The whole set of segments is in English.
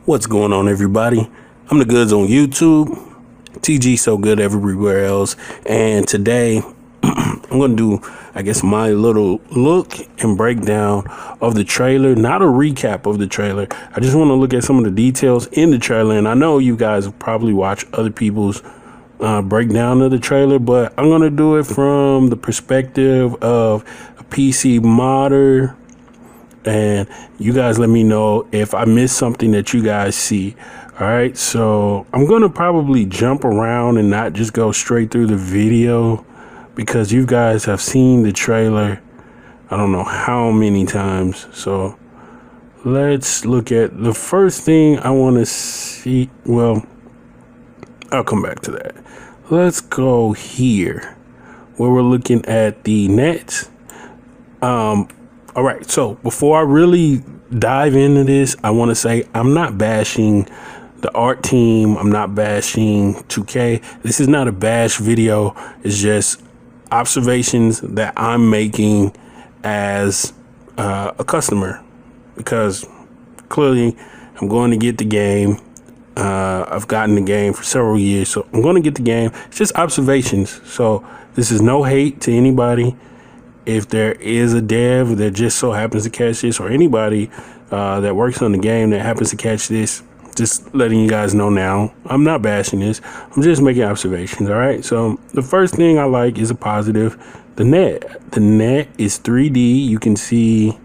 What's going on, everybody? I'm the Goods on YouTube, TGsoGood everywhere else, and today I'm going to do, I guess, my little look and breakdown of the trailer. Not a recap of the trailer. I just want to look at some of the details in the trailer, and I know you guys have probably watched other people's breakdown of the trailer, but I'm going to do it from the perspective of a PC modder. And you guys let me know if I missed something that you guys see. All right, so I'm going to probably jump around and not just go straight through the video because you guys have seen the trailer I don't know how many times. So let's look at the first thing I want to see. Well, I'll come back to that. Let's go here where we're looking at the nets. All right, so before I really dive into this, I want to say I'm not bashing the art team. I'm not bashing 2K. This is not a bash video. It's just observations that I'm making as a customer, because clearly I'm going to get the game. I've gotten the game for several years, so I'm going to get the game. It's just observations. So this is no hate to anybody. If there is a dev that just so happens to catch this, or anybody that works on the game that happens to catch this, just letting you guys know now, I'm not bashing this. I'm just making observations. All right. So the first thing I like is a positive. The net. The net is 3D. You can see.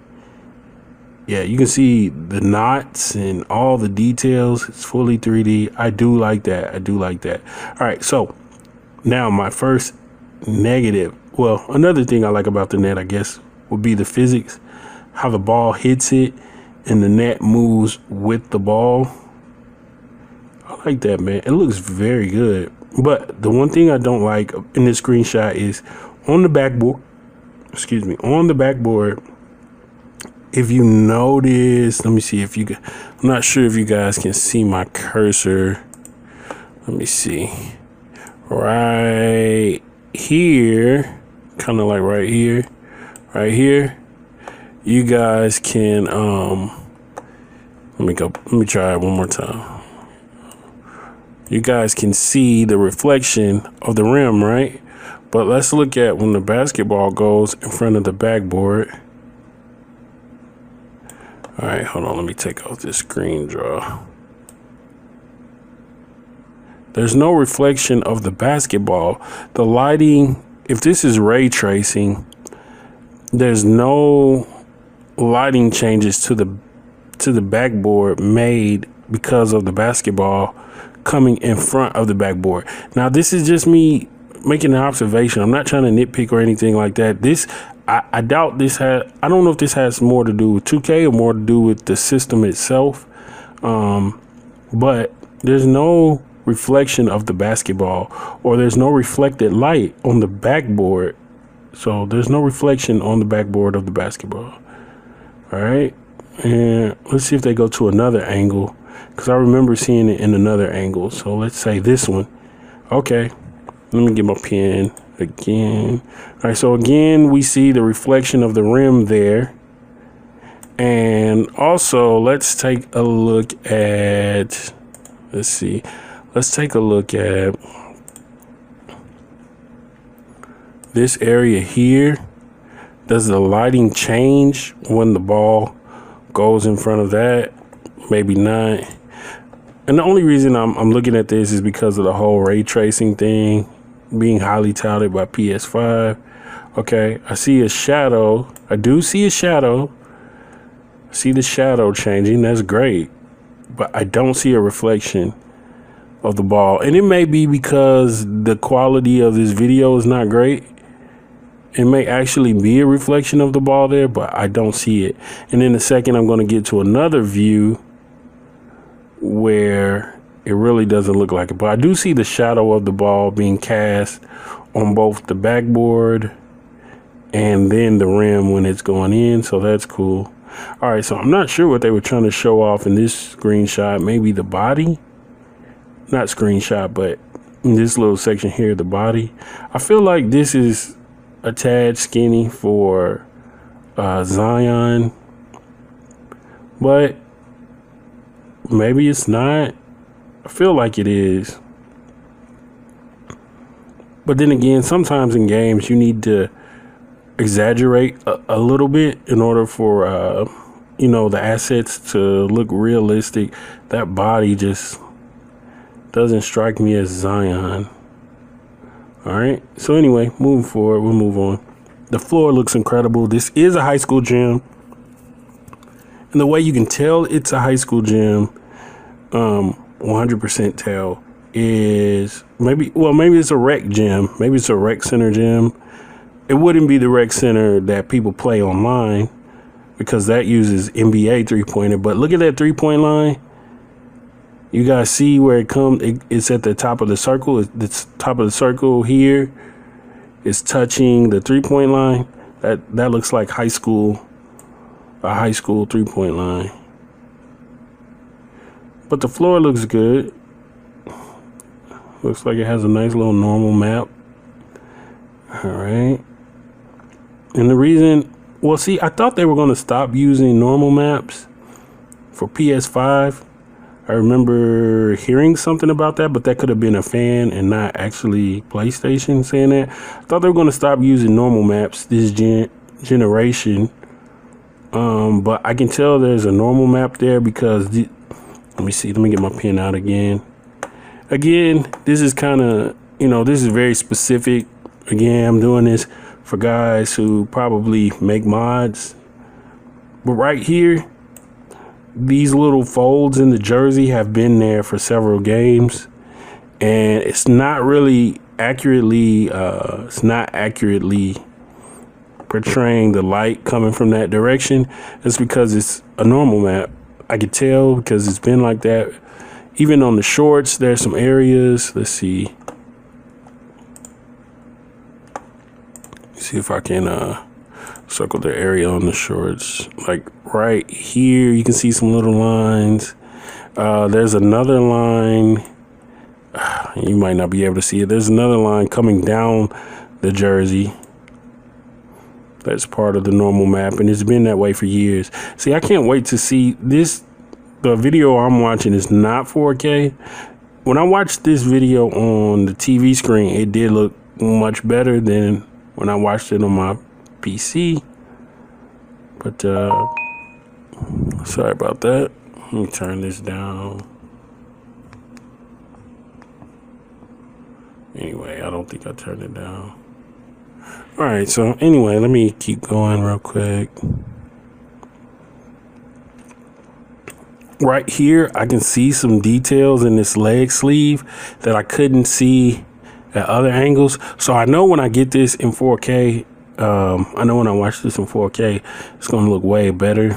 Yeah, you can see the knots and all the details. It's fully 3D. I do like that. I do like that. All right. So now my first negative. Well, another thing I like about the net, I guess, would be the physics, how the ball hits it and the net moves with the ball. I like that, man. It looks very good. But the one thing I don't like in this screenshot is on the backboard, on the backboard, if you notice, let me see if you, I'm not sure if you guys can see my cursor. Let me see. Right here. Kind of like right here, you guys can let me try it one more time. You guys can see the reflection of the rim, right? But let's look at when the basketball goes in front of the backboard. All right, hold on, let me take off this screen draw. There's no reflection of the basketball. The lighting, if this is ray tracing, there's no lighting changes to the backboard made because of the basketball coming in front of the backboard. Now, this is just me making an observation. I'm not trying to nitpick or anything like that. This, I doubt this has, I don't know if this has more to do with 2K or more to do with the system itself. But there's no reflection of the basketball, or there's no reflected light on the backboard. So there's no reflection on the backboard of the basketball. All right. And let's see if they go to another angle, because I remember seeing it in another angle. So let's say this one. Okay. Let me get my pen again. All right. So again, we see the reflection of the rim there. And also let's take a look at, let's see. Let's take a look at this area here. Does the lighting change when the ball goes in front of that? Maybe not. And the only reason I'm looking at this is because of the whole ray tracing thing being highly touted by PS5. Okay, I see a shadow. I do see a shadow. I see the shadow changing. That's great. But I don't see a reflection of the ball, and it may be because the quality of this video is not great. It may actually be a reflection of the ball there, but I don't see it. And in a second, I'm going to get to another view where it really doesn't look like it, but I do see the shadow of the ball being cast on both the backboard and then the rim when it's going in. So that's cool. All right, so I'm not sure what they were trying to show off in this screenshot. Maybe the body. Not screenshot, but in this little section here, the body. I feel like this is a tad skinny for Zion, but maybe it's not. I feel like it is. But then again, sometimes in games, you need to exaggerate a little bit in order for, the assets to look realistic. That body just doesn't strike me as Zion. All right. So anyway, moving forward, we'll move on. The floor looks incredible. This is a high school gym. And the way you can tell it's a high school gym, 100% tell, is maybe it's a rec gym. Maybe it's a rec center gym. It wouldn't be the rec center that people play online because that uses NBA three-pointer. But look at that three-point line. You guys see where it comes? It's at the top of the circle. The top of the circle here is touching the three-point line. That looks like a high school three-point line. But the floor looks good. Looks like it has a nice little normal map. All right. And the reason, I thought they were going to stop using normal maps for PS5. I remember hearing something about that, but that could have been a fan and not actually PlayStation saying that. I thought they were going to stop using normal maps this generation. But I can tell there's a normal map there because, let me see, let me get my pen out again. Again, this is kind of, this is very specific. Again, I'm doing this for guys who probably make mods. But right here, these little folds in the jersey have been there for several games. And it's not really accurately, portraying the light coming from that direction. It's because it's a normal map. I could tell because it's been like that. Even on the shorts, there's some areas. Let's see. See if I can circle the area on the shorts. Like right here, you can see some little lines. There's another line. You might not be able to see it. There's another line coming down the jersey. That's part of the normal map, and it's been that way for years. See, I can't wait to see this. The video I'm watching is not 4K. When I watched this video on the TV screen, it did look much better than when I watched it on my PC. But sorry about that. Let me turn this down. Anyway, I don't think I turned it down. All right, so anyway, let me keep going real quick. Right here, I can see some details in this leg sleeve that I couldn't see at other angles. So I know when I get this in 4K, I know when I watch this in 4K, it's going to look way better.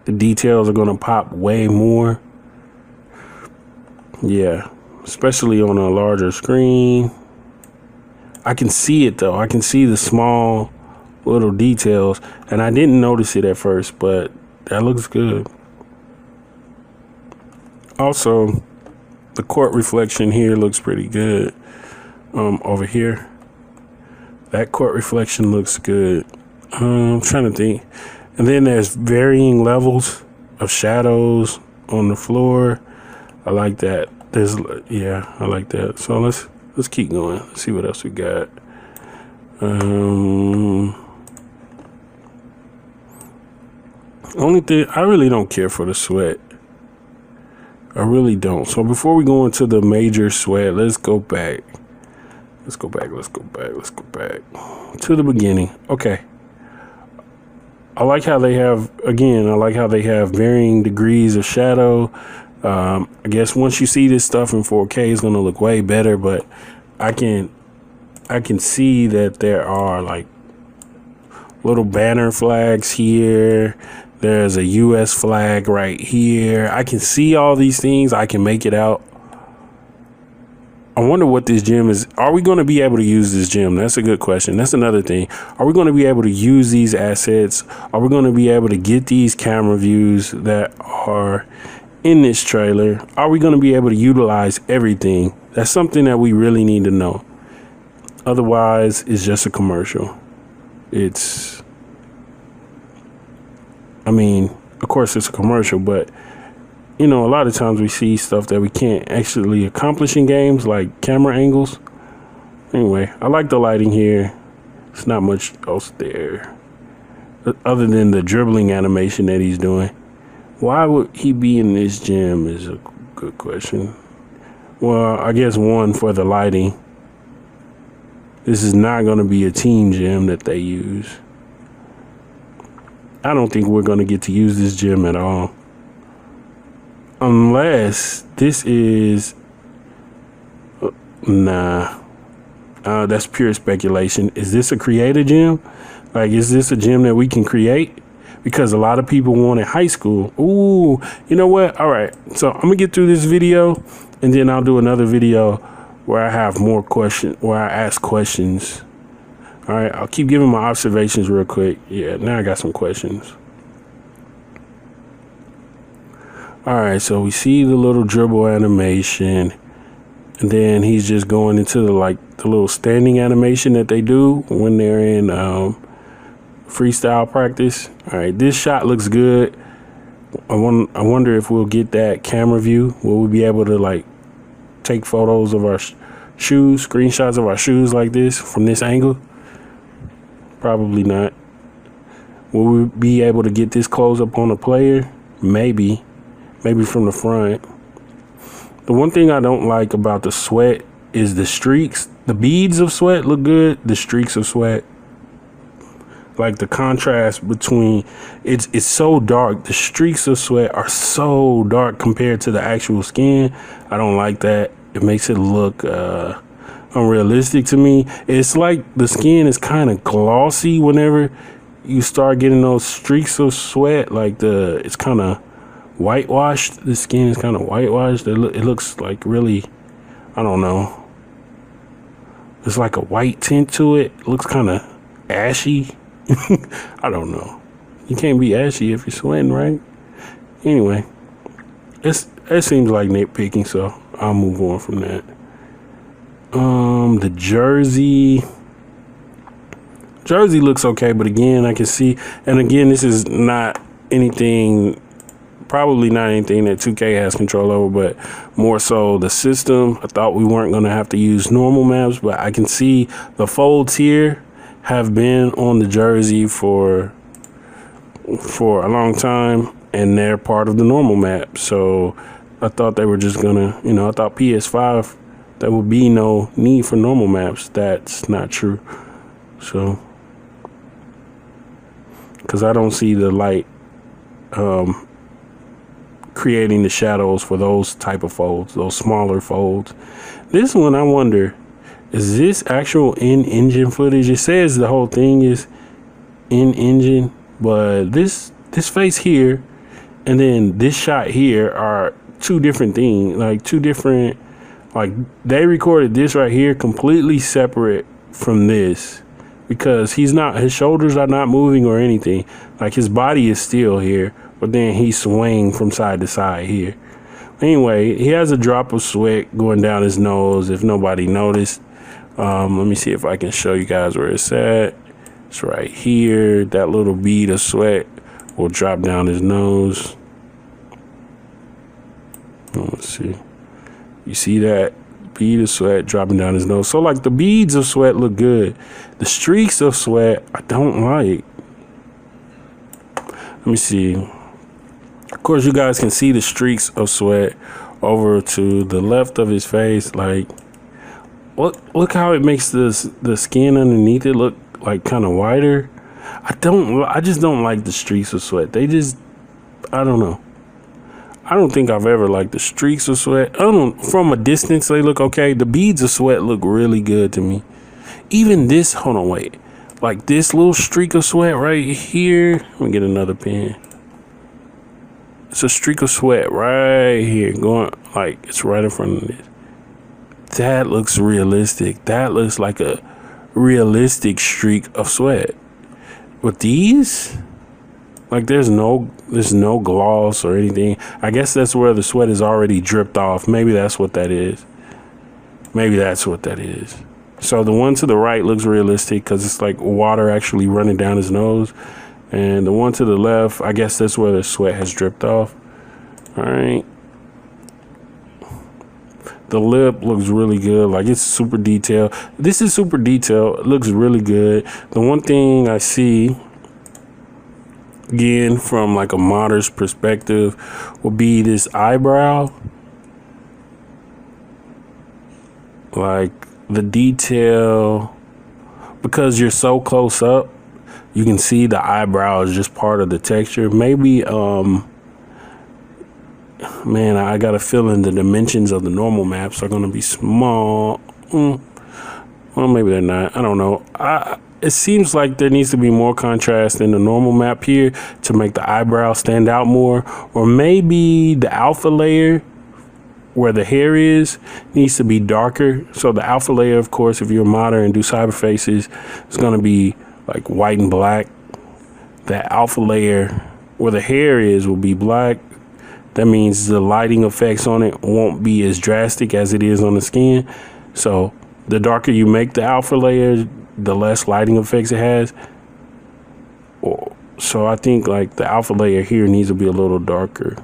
The details are going to pop way more. Yeah, especially on a larger screen. I can see it though. I can see the small little details, and I didn't notice it at first, but that looks good. Also, the court reflection here looks pretty good. Over here, that court reflection looks good. I'm trying to think. And then there's varying levels of shadows on the floor. I like that. I like that. So let's keep going. Let's see what else we got. Only thing, I really don't care for the sweat. I really don't. So before we go into the major sweat, let's go back. Let's go back to the beginning. Okay. I like how they have varying degrees of shadow. I guess once you see this stuff in 4K, it's going to look way better, but I can see that there are like little banner flags here. There's a US flag right here. I can see all these things. I can make it out. I wonder what this gym is. Are we going to be able to use this gym? That's a good question. That's another thing. Are we going to be able to use these assets? Are we going to be able to get these camera views that are in this trailer? Are we going to be able to utilize everything? That's something that we really need to know. Otherwise, it's just a commercial. Of course it's a commercial, but you know, a lot of times we see stuff that we can't actually accomplish in games, like camera angles. Anyway, I like the lighting here. It's not much else there other than the dribbling animation that he's doing. Why would he be in this gym is a good question. Well, I guess one, for the lighting. This is not going to be a team gym that they use. I don't think we're going to get to use this gym at all. Unless this is... Nah. That's pure speculation. Is this a creator gym? Like, is this a gym that we can create? Because a lot of people wanted high school. Ooh, you know what? All right. So I'm going to get through this video, and then I'll do another video where I have more questions, where I ask questions. All right. I'll keep giving my observations real quick. Yeah, now I got some questions. All right. So we see the little dribble animation. And then he's just going into the little standing animation that they do when they're in freestyle practice. All right, this shot looks good. I wonder if we'll get that camera view. Will we be able to like take photos of our shoes, screenshots of our shoes like this from this angle? Probably not. Will we be able to get this close up on a player? Maybe from the front. The one thing I don't like about the sweat is the streaks. The beads of sweat look good. The streaks of sweat, like the contrast between, it's so dark. The streaks of sweat are so dark compared to the actual skin. I don't like that. It makes it look unrealistic to me. It's like the skin is kind of glossy whenever you start getting those streaks of sweat. Like it's kind of whitewashed. The skin is kind of whitewashed. It looks like really, I don't know. There's like a white tint to it. It looks kind of ashy. I don't know. You can't be ashy if you're sweating, right? Anyway, it seems like nitpicking, so I'll move on from that. The jersey looks okay, but again, I can see, and again, this is not anything. Probably not anything that 2K has control over, but more so the system. I thought we weren't going to have to use normal maps, but I can see the folds here have been on the jersey for a long time, and they're part of the normal map. So I thought they were just going to, you know, I thought PS5, there would be no need for normal maps. That's not true. So, because I don't see the light creating the shadows for those type of folds, those smaller folds. This one, I wonder, is this actual in-engine footage? It says the whole thing is in-engine, but this face here and then this shot here are two different things, like they recorded this right here completely separate from this, because his shoulders are not moving or anything. Like, his body is still here, but then he's swaying from side to side here. Anyway, he has a drop of sweat going down his nose, if nobody noticed. Let me see if I can show you guys where it's at. It's right here. That little bead of sweat will drop down his nose. Let's see. You see that bead of sweat dropping down his nose? So, like, the beads of sweat look good. The streaks of sweat, I don't like. Let me see. Of course, you guys can see the streaks of sweat over to the left of his face. Like, look how it makes the skin underneath it look like kind of whiter. I just don't like the streaks of sweat. I don't know. I don't think I've ever liked the streaks of sweat. From a distance, they look okay. The beads of sweat look really good to me. Even this, hold on, wait. Like this little streak of sweat right here. Let me get another pen. It's a streak of sweat right here going, like, it's right in front of this. That looks realistic. That looks like a realistic streak of sweat. With these, like, there's no gloss or anything. I guess that's where the sweat is already dripped off. Maybe that's what that is. So the one to the right looks realistic because it's like water actually running down his nose. And the one to the left, I guess that's where the sweat has dripped off. All right. The lip looks really good. Like, it's super detailed. This is super detailed. It looks really good. The one thing I see, again, from like a modder's perspective, would be this eyebrow. Like, the detail, because you're so close up, you can see the eyebrow is just part of the texture. Maybe, man, I got a feeling the dimensions of the normal maps are going to be small. Well, maybe they're not. I don't know. It seems like there needs to be more contrast in the normal map here to make the eyebrow stand out more. Or maybe the alpha layer, where the hair is, needs to be darker. So the alpha layer, of course, if you're a modder and do cyber faces, it's going to be like white and black. The alpha layer where the hair is will be black. That means the lighting effects on it won't be as drastic as it is on the skin. So the darker you make the alpha layer, the less lighting effects it has. So I think like the alpha layer here needs to be a little darker,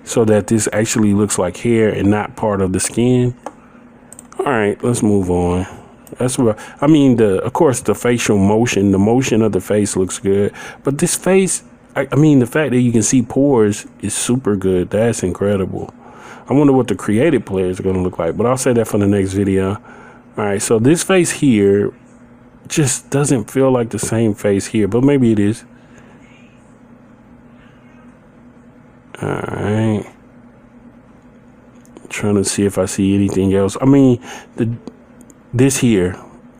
so that this actually looks like hair and not part of the skin. All right, let's move on. That's what I mean. Of course, the facial motion, the motion of the face looks good, but this face, I mean, the fact that you can see pores is super good. That's incredible. I wonder what the creative players are going to look like, but I'll say that for the next video. All right, so this face here just doesn't feel like the same face here, but maybe it is. All right. Trying to see if I see anything else. I mean, this here,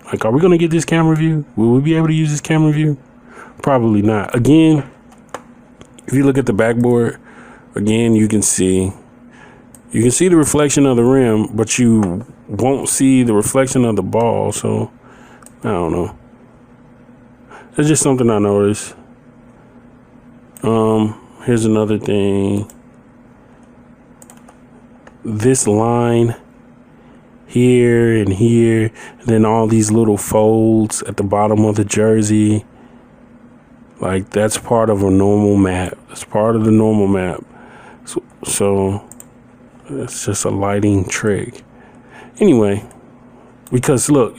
like, are we going to get this camera view? Will we be able to use this camera view? Probably not. Again, if you look at the backboard, again, you can see the reflection of the rim, but you won't see the reflection of the ball. So I don't know. That's just something I noticed. Here's another thing. This line here and here, and then all these little folds at the bottom of the jersey. Like, that's part of a normal map. That's part of the normal map. So it's just a lighting trick. Anyway, because look,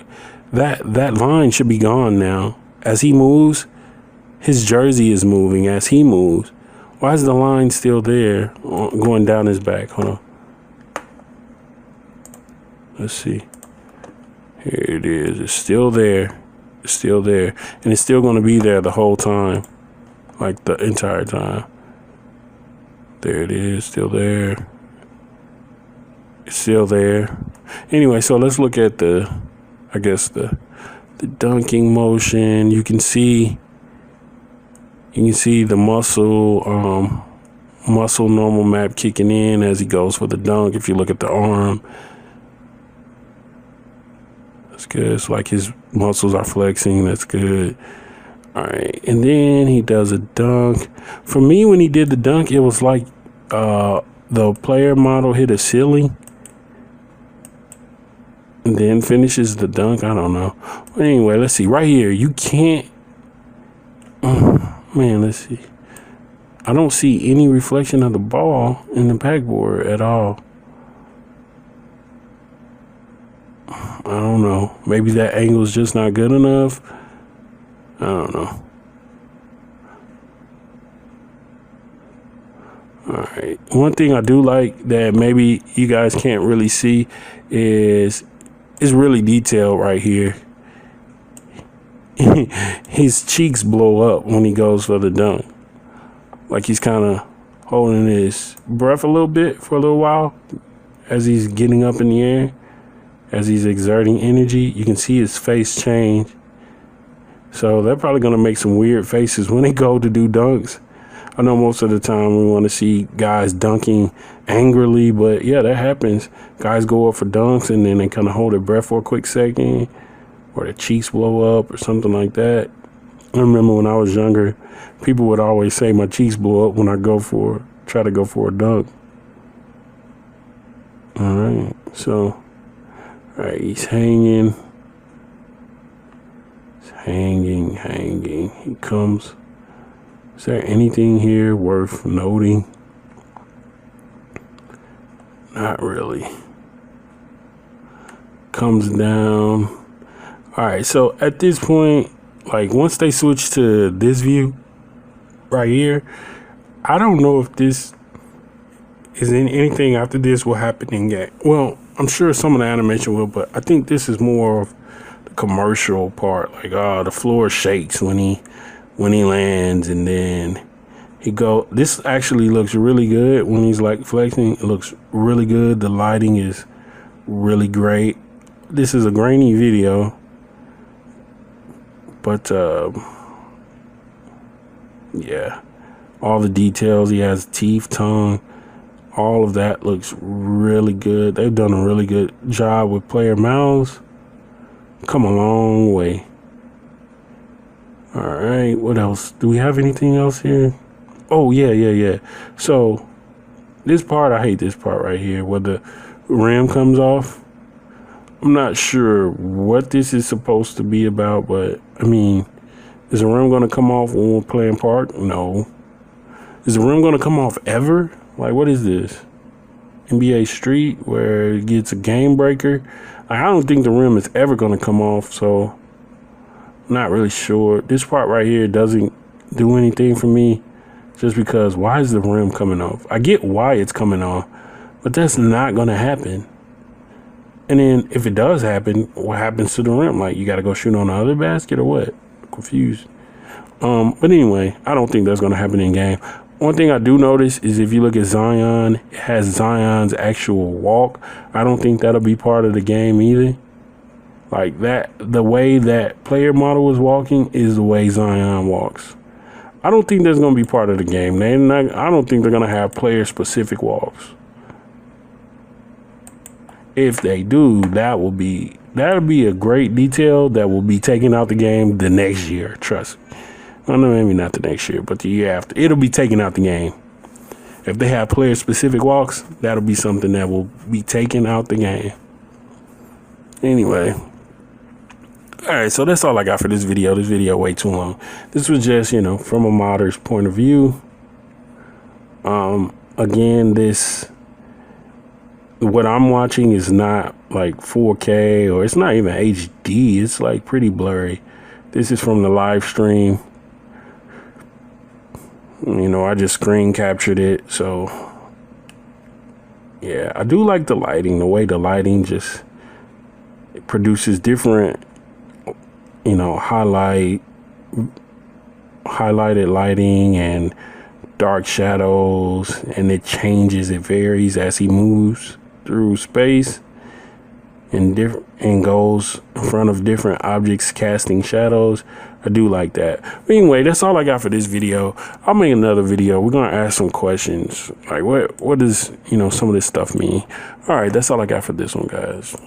that line should be gone now. As he moves, his jersey is moving as he moves. Why is the line still there going down his back? Hold on. Let's see. Here it is. It's still there. It's still there. And it's still going to be there the whole time. Like, the entire time. There it is. Still there. It's still there. Anyway, so let's look at the dunking motion. You can see the muscle normal map kicking in as he goes for the dunk. If you look at the arm, that's good. It's like his muscles are flexing. That's good. All right. And then he does a dunk. For me, when he did the dunk, it was like the player model hit a ceiling and then finishes the dunk. I don't know. But anyway, let's see. Right here, you can't. Man, let's see. I don't see any reflection of the ball in the backboard at all. I don't know. Maybe that angle's just not good enough. I don't know. All right. One thing I do like that maybe you guys can't really see is it's really detailed right here. His cheeks blow up when he goes for the dunk. Like, he's kind of holding his breath a little bit for a little while as he's getting up in the air, as he's exerting energy. You can see his face change. So they're probably going to make some weird faces when they go to do dunks. I know most of the time we want to see guys dunking angrily, but yeah, that happens. Guys go up for dunks and then they kind of hold their breath for a quick second, or their cheeks blow up or something like that. I remember when I was younger, people would always say my cheeks blow up when I try to go for a dunk. All right, so, all right, he's hanging. He's hanging. He comes. Is there anything here worth noting? Not really. Comes down. All right, so at this point, like once they switch to this view right here, I don't know if this is anything after this will happen in game. Well, I'm sure some of the animation will, but I think this is more of the commercial part. Like, the floor shakes when he lands, and then he go. This actually looks really good when he's like flexing. It looks really good. The lighting is really great. This is a grainy video, but yeah, all the details. He has teeth, tongue, all of that looks really good. They've done a really good job with player mouths. Come a long way. All right, what else? Do we have anything else here? Oh, yeah. So this part, I hate this part right here where the rim comes off. I'm not sure what this is supposed to be about, but I mean, is the rim going to come off when we're playing park? No. Is the rim going to come off ever? Like, what is this? NBA Street where it gets a game breaker? I don't think the rim is ever going to come off, so I'm not really sure. This part right here doesn't do anything for me just because why is the rim coming off? I get why it's coming off, but that's not going to happen. And then if it does happen, what happens to the rim? Like, you got to go shoot on the other basket or what? Confused. But anyway, I don't think that's going to happen in game. One thing I do notice is if you look at Zion, it has Zion's actual walk. I don't think that'll be part of the game either. Like that, the way that player model is walking is the way Zion walks. I don't think that's going to be part of the game. I don't think they're going to have player-specific walks. If they do, that'll be a great detail that will be taken out the game the next year. Trust me. I know maybe not the next year, but the year after. It'll be taken out the game. If they have player-specific walks, that'll be something that will be taken out the game. Anyway. All right, so that's all I got for this video. This video way too long. This was just, from a modder's point of view. Again, what I'm watching is not like 4K or it's not even HD. It's like pretty blurry. This is from the live stream. I just screen captured it. So yeah, I do like the lighting, the way the lighting just it produces different, highlighted lighting and dark shadows, and it varies as he moves through space and goes in front of different objects casting shadows. I do like that. But anyway, that's all I got for this video. I'll make another video. We're gonna ask some questions like what does some of this stuff mean. All right, that's all I got for this one, guys.